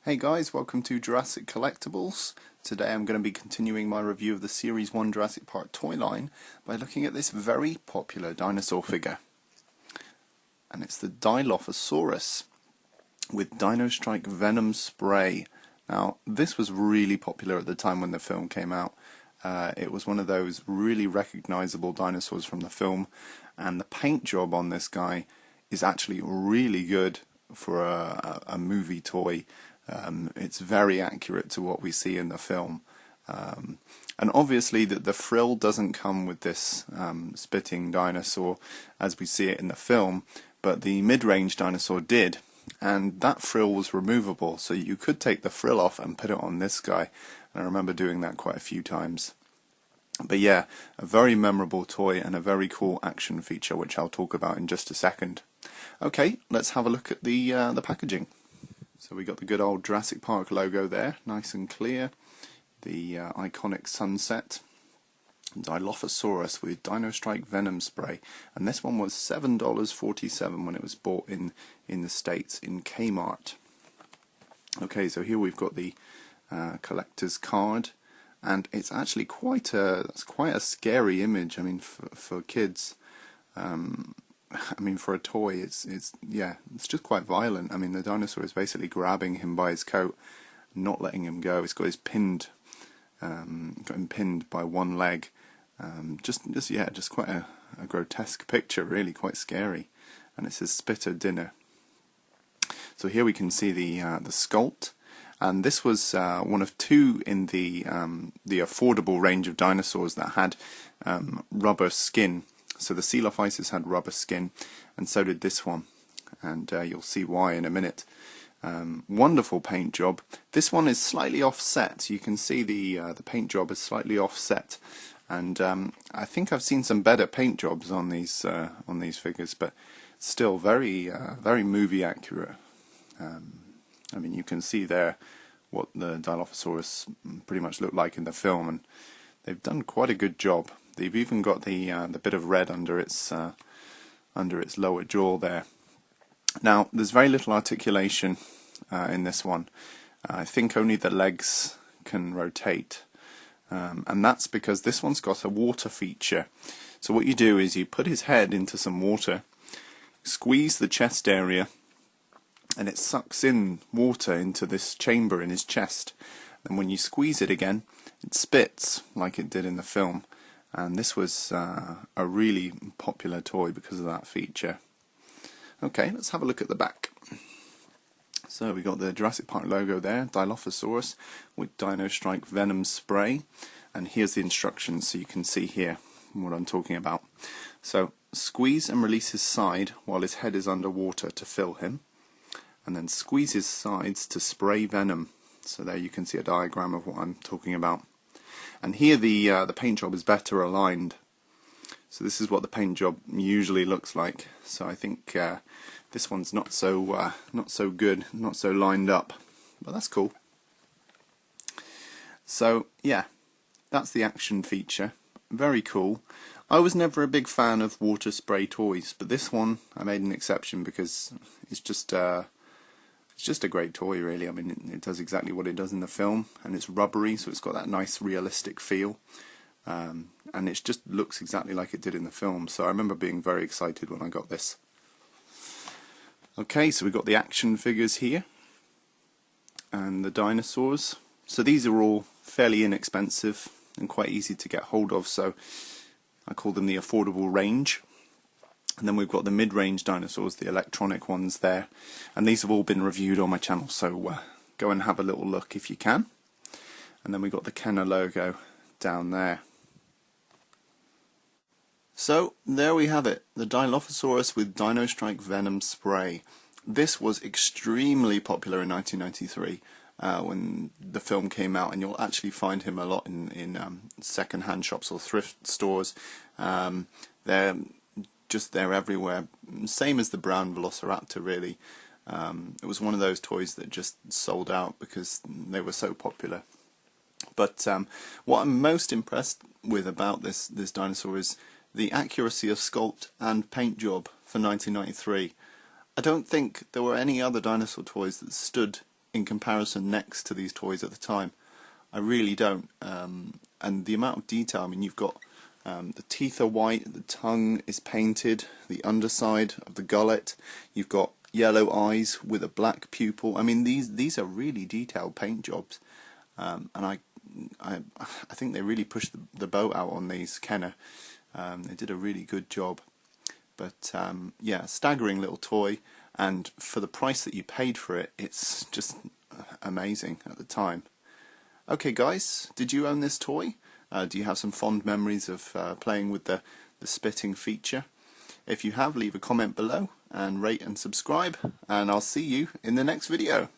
Hey guys, welcome to Jurassic Collectibles. Today I'm going to be continuing my review of the Series 1 Jurassic Park toy line by looking at this very popular dinosaur figure. And it's the Dilophosaurus with Dino Strike Venom Spray. Now, this was really popular at the time when the film came out. It was one of those really recognizable dinosaurs from the film, and the paint job on this guy is actually really good for a movie toy. It's very accurate to what we see in the film. And obviously the frill doesn't come with this spitting dinosaur as we see it in the film, but the mid-range dinosaur did, and that frill was removable, so you could take the frill off and put it on this guy, and I remember doing that quite a few times. But yeah, a very memorable toy and a very cool action feature, which I'll talk about in just a second. Okay, let's have a look at the packaging. So we got the good old Jurassic Park logo there, nice and clear. The iconic sunset. Dilophosaurus with Dino Strike Venom Spray. And this one was $7.47 when it was bought in the States in Kmart. Okay, so here we've got the collector's card. And it's actually quite a scary image. I mean, for kids. I mean, for a toy, it's just quite violent. I mean, the dinosaur is basically grabbing him by his coat, not letting him go. It's got his got him pinned by one leg. Just quite a grotesque picture, really quite scary. And it says "Spitter Dinner." So here we can see the Sculpt, and this was one of two in the affordable range of dinosaurs that had rubber skin. So the Dilophosaurus had rubber skin, and so did this one, and you'll see why in a minute. Wonderful paint job. This one is slightly offset. You can see the paint job is slightly offset, and I think I've seen some better paint jobs on these figures, but still very movie accurate. I mean, you can see there what the Dilophosaurus pretty much looked like in the film, and they've done quite a good job. They've even got the bit of red under its lower jaw there. Now, there's very little articulation in this one. I think only the legs can rotate, and that's because this one's got a water feature. So what you do is you put his head into some water, squeeze the chest area, and it sucks in water into this chamber in his chest. And when you squeeze it again, it spits like it did in the film. And this was a really popular toy because of that feature. Okay, let's have a look at the back. So we got the Jurassic Park logo there, Dilophosaurus with Dino Strike Venom Spray. And here's the instructions so you can see here what I'm talking about. So squeeze and release his side while his head is underwater to fill him. And then squeeze his sides to spray venom. So there you can see a diagram of what I'm talking about. And here the paint job is better aligned. So this is what the paint job usually looks like. So I think this one's not so good, not so lined up, but that's cool. So yeah, that's the action feature. Very cool. I was never a big fan of water spray toys, but this one I made an exception because it's just a great toy, really. I mean, it does exactly what it does in the film, and it's rubbery, so it's got that nice realistic feel, and it just looks exactly like it did in the film, so I remember being very excited when I got this. Okay, so we've got the action figures here, and the dinosaurs. So these are all fairly inexpensive and quite easy to get hold of, so I call them the affordable range. And then we've got the mid-range dinosaurs, the electronic ones there. And these have all been reviewed on my channel, so go and have a little look if you can. And then we've got the Kenner logo down there. So, there we have it. The Dilophosaurus with Dino Strike Venom Spray. This was extremely popular in 1993 when the film came out, and you'll actually find him a lot in second-hand shops or thrift stores. They're everywhere, same as the brown Velociraptor, really. It was one of those toys that just sold out because they were so popular. But what I'm most impressed with about this dinosaur is the accuracy of sculpt and paint job for 1993. I don't think there were any other dinosaur toys that stood in comparison next to these toys at the time. I really don't. And the amount of detail, I mean, you've got the teeth are white, the tongue is painted, the underside of the gullet, you've got yellow eyes with a black pupil. I mean, these are really detailed paint jobs, and I think they really pushed the boat out on these. Kenner, they did a really good job. But yeah, staggering little toy, and for the price that you paid for it, it's just amazing at the time. Okay guys, did you own this toy? Do you have some fond memories of playing with the spitting feature? If you have, leave a comment below and rate and subscribe, and I'll see you in the next video.